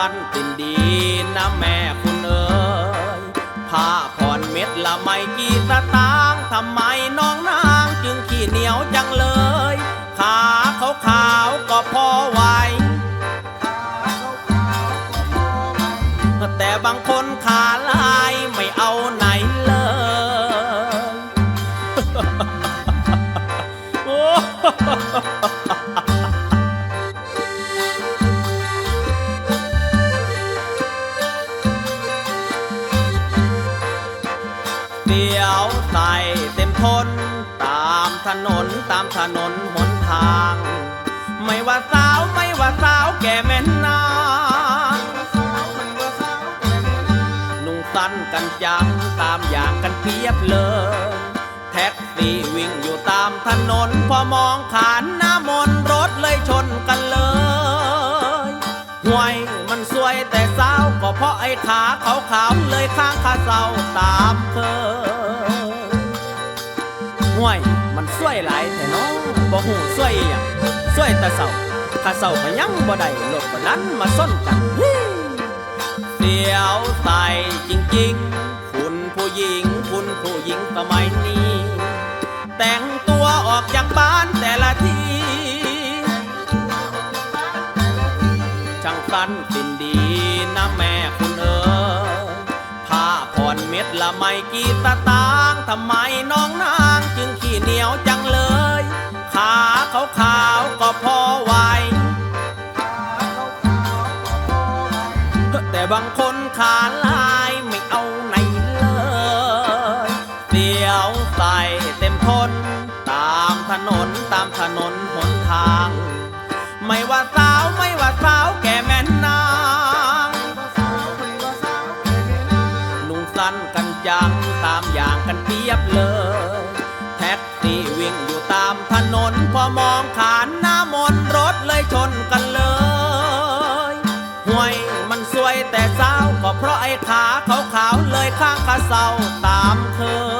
สั้นตินดีนะแม่คุณเอ๋ยผ้าผ่อนเม็ดละไม่กี่สตางค์ทำไมน้องนางจึงขี้เหนียวจังเลยขาขาวๆก็พอไหวแต่บางคนขาลายไม่เอาไหนเลยโอ้เดี๋ยวใส่เต็มทนตามถนนหนทางไม่ว่าสาวแก่แม่นนางนุ่งสั้นกันจังตามอย่างกันเพียบเลยแท็กซี่วิ่งอยู่ตามถนนพอมองขานหน้ามนรถเลยชนกันเลยห่วยมันสวยแต่สาวก็เพราะไอ้ขาขาวๆเลยข้างขาเศร้าตามเคยห่วยมันสวยหลายแต่น้องบ่หูสวยอย่างสวยแต่เศร้าขาเศร้าก็ยังบ่ได้รถบ่นั้นมาส้นกันเสียวใส่จริงๆคุณผู้หญิงสมัยนี้แต่งตัวออกจากบ้านแต่ละทีช่างสั้นตินดีนะแม่คุณเอ๋ยผ้าผ่อนเม็ดละไม่กี่สตางค์ทำไมน้องนางจึงขี้เหนียวจังเลยขาขาวๆก็พอไหวแต่บางคนขาลายไม่เอาไหนเลยเดี๋ยวใส่เต็มทนตามถนนหนทางไม่ว่าสาวแก่แม่นนางนุ่งสั้นกันจังตามอย่างกันเปียบเลยแท็กซี่วิ่งอยู่ตามถนนพอมองขานหน้ามนรถเลยชนกันเลยห่วยมันสวยแต่สาวก็เพราะไอ้ขาขาวๆเลยข้างขาเศร้าตามเคย